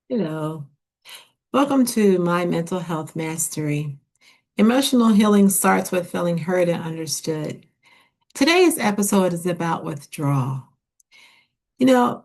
Hello. Welcome to My Mental Health Mastery. Emotional healing starts with feeling heard and understood. Today's episode is about withdrawal. You know,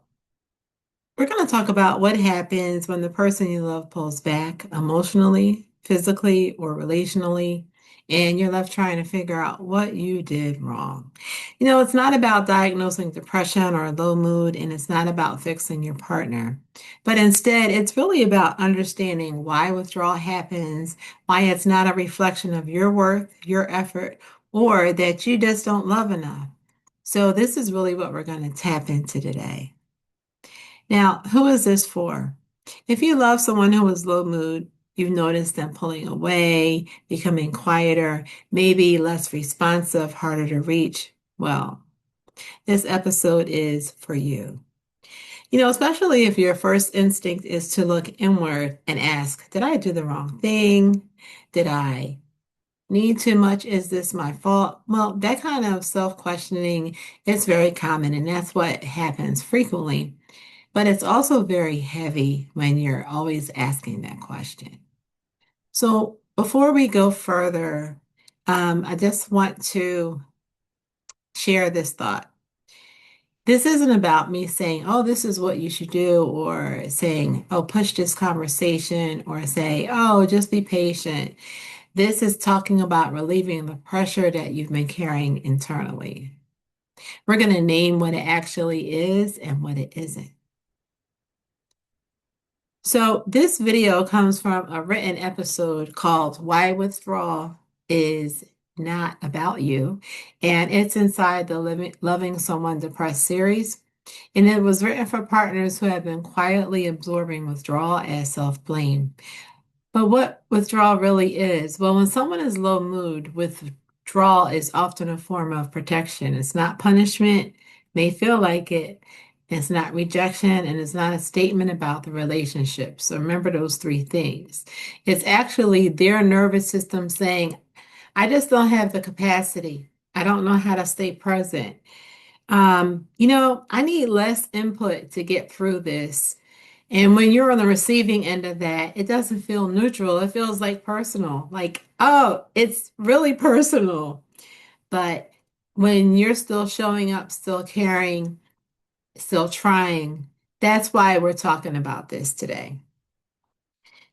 we're going to talk about what happens when the person you love pulls back emotionally, physically, or relationally, and you're left trying to figure out what you did wrong. It's not about diagnosing depression or low mood, and it's not about fixing your partner, but instead, it's really about understanding why withdrawal happens, why it's not a reflection of your worth, your effort, or that you just don't love enough. So, this is really what we're going to tap into today. Now, who is this for? If you love someone who is low mood, you've noticed them pulling away, becoming quieter, maybe less responsive, harder to reach. Well, this episode is for you. Especially if your first instinct is to look inward and ask, did I do the wrong thing? Did I need too much? Is this my fault? Well, that kind of self-questioning is very common, and that's what happens frequently. But it's also very heavy when you're always asking that question. So before we go further, I just want to share this thought. This isn't about me saying, oh, this is what you should do, or saying, oh, push this conversation, or say, oh, just be patient. This is talking about relieving the pressure that you've been carrying internally. We're going to name what it actually is and what it isn't. So this video comes from a written episode called Why Withdrawal is Not About You, and it's inside the Loving Someone Depressed series. And it was written for partners who have been quietly absorbing withdrawal as self-blame. But what withdrawal really is, well, when someone is low mood, withdrawal is often a form of protection. It's not punishment, may feel like it. It's not rejection, and it's not a statement about the relationship. So remember those three things. It's actually their nervous system saying, I just don't have the capacity. I don't know how to stay present. I need less input to get through this. And when you're on the receiving end of that, it doesn't feel neutral. It feels like personal. Like, oh, it's really personal. But when you're still showing up, still caring, still trying, that's why we're talking about this today.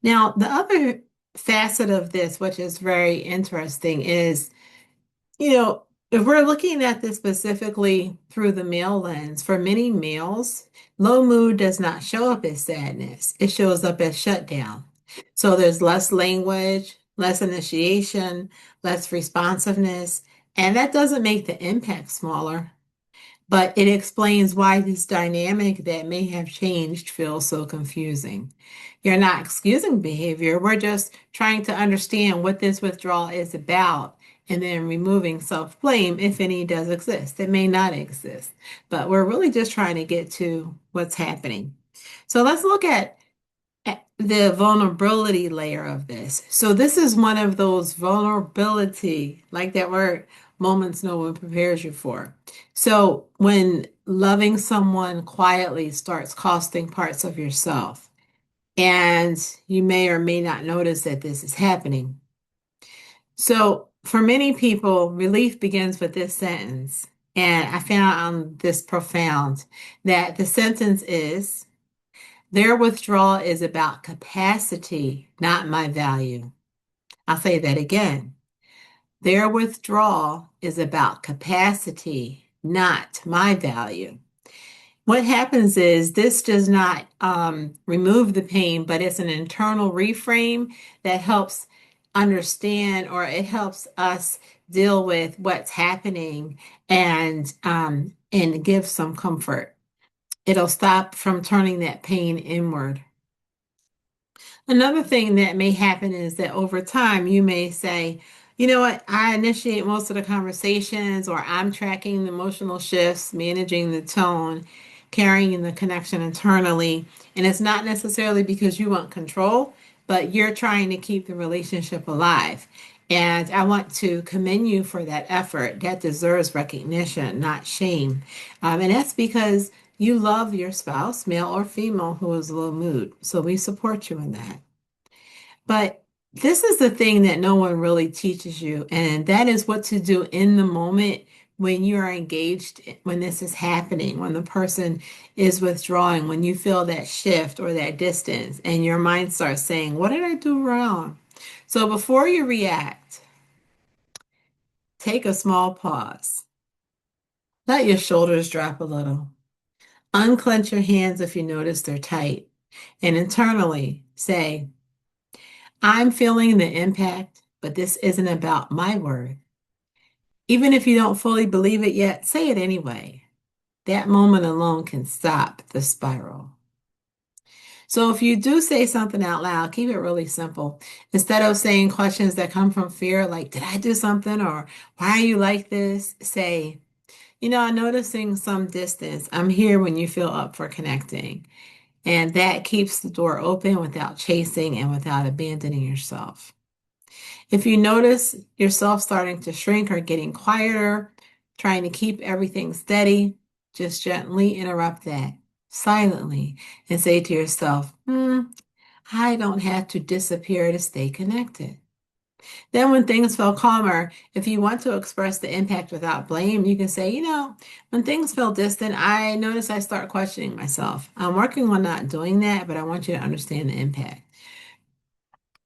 Now, the other facet of this, which is very interesting, is you know, if we're looking at this specifically through the male lens, for many males, low mood does not show up as sadness. It shows up as shutdown. So there's less language, less initiation, less responsiveness, and that doesn't make the impact smaller. But it explains why this dynamic that may have changed feels so confusing. You're not excusing behavior. We're just trying to understand what this withdrawal is about and then removing self-blame if any does exist. It may not exist, but we're really just trying to get to what's happening. So let's look at the vulnerability layer of this. So this is one of those vulnerability, like that word, moments no one prepares you for. So when loving someone quietly starts costing parts of yourself, and you may or may not notice that this is happening. So for many people, relief begins with this sentence. And I found this profound that the sentence is, their withdrawal is about capacity, not my value. I'll say that again. Their withdrawal is about capacity, not my value. What happens is this does not remove the pain, but it's an internal reframe that helps understand, or it helps us deal with what's happening and give some comfort. It'll stop from turning that pain inward. Another thing that may happen is that over time, you may say, you know what, I initiate most of the conversations, or I'm tracking the emotional shifts, managing the tone, carrying the connection internally. And it's not necessarily because you want control, but you're trying to keep the relationship alive. And I want to commend you for that effort. That deserves recognition, not shame. And that's because You love your spouse, male or female, who is low mood. So we support you in that. But this is the thing that no one really teaches you, and that is what to do in the moment when you are engaged, when this is happening, when the person is withdrawing, when you feel that shift or that distance, and your mind starts saying, what did I do wrong? So before you react, take a small pause. Let your shoulders drop a little. Unclench your hands if you notice they're tight. And internally say, I'm feeling the impact, but this isn't about my word. Even if you don't fully believe it yet, say it anyway. That moment alone can stop the spiral. So if you do say something out loud, keep it really simple. Instead of saying questions that come from fear, like, did I do something? Or why are you like this? Say, I'm noticing some distance. I'm here when you feel up for connecting. And that keeps the door open without chasing and without abandoning yourself. If you notice yourself starting to shrink or getting quieter, trying to keep everything steady, just gently interrupt that silently and say to yourself, I don't have to disappear to stay connected. Then, when things feel calmer, if you want to express the impact without blame, you can say, when things feel distant, I notice I start questioning myself. I'm working on not doing that, but I want you to understand the impact.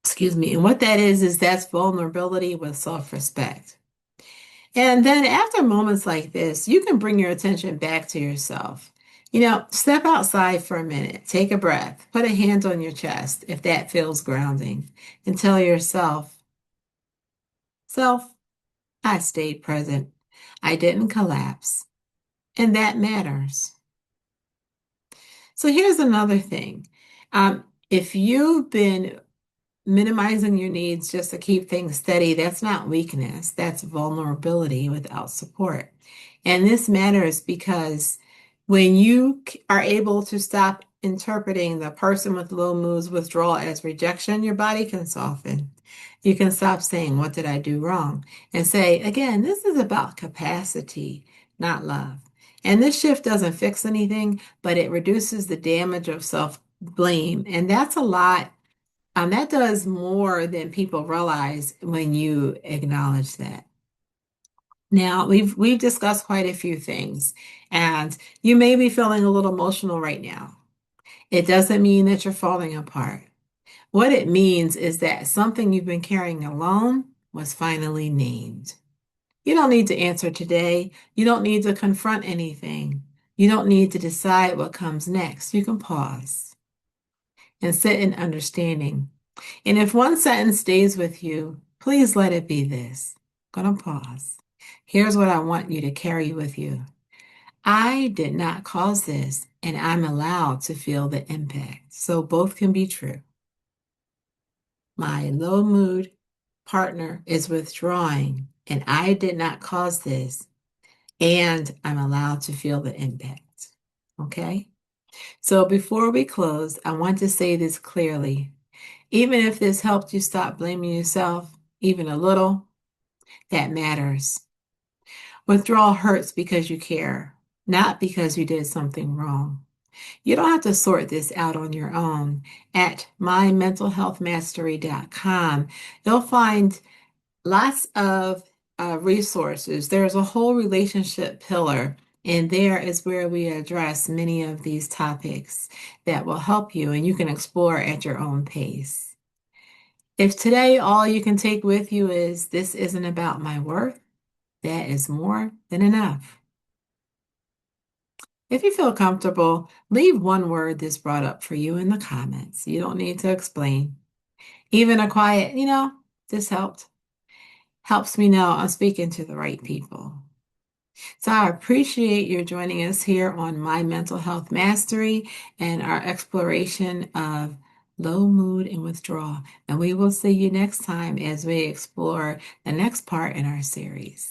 Excuse me. And what that is that's vulnerability with self-respect. And then after moments like this, you can bring your attention back to yourself. Step outside for a minute, take a breath, put a hand on your chest if that feels grounding, and tell yourself, self, I stayed present. I didn't collapse. And that matters. So here's another thing. If you've been minimizing your needs just to keep things steady, that's not weakness, that's vulnerability without support. And this matters because when you are able to stop interpreting the person with low moods withdrawal as rejection, your body can soften. You can stop saying, what did I do wrong? And say, again, this is about capacity, not love. And this shift doesn't fix anything, but it reduces the damage of self blame. And that's a lot. That does more than people realize when you acknowledge that. Now, we've discussed quite a few things, and you may be feeling a little emotional right now. It doesn't mean that you're falling apart. What it means is that something you've been carrying alone was finally named. You don't need to answer today. You don't need to confront anything. You don't need to decide what comes next. You can pause and sit in understanding. And if one sentence stays with you, please let it be this. I'm going to pause. Here's what I want you to carry with you. I did not cause this, and I'm allowed to feel the impact. So both can be true. My low mood partner is withdrawing, and I did not cause this, and I'm allowed to feel the impact. Okay? So before we close, I want to say this clearly. Even if this helped you stop blaming yourself, even a little, that matters. Withdrawal hurts because you care, not because you did something wrong. You don't have to sort this out on your own. At mymentalhealthmastery.com, you'll find lots of resources. There's a whole relationship pillar, and there is where we address many of these topics that will help you, and you can explore at your own pace. If today all you can take with you is this isn't about my worth, that is more than enough. If you feel comfortable, leave one word this brought up for you in the comments. You don't need to explain. Even a quiet, this helps me know I'm speaking to the right people. So I appreciate your joining us here on My Mental Health Mastery and our exploration of low mood and withdrawal. And we will see you next time as we explore the next part in our series.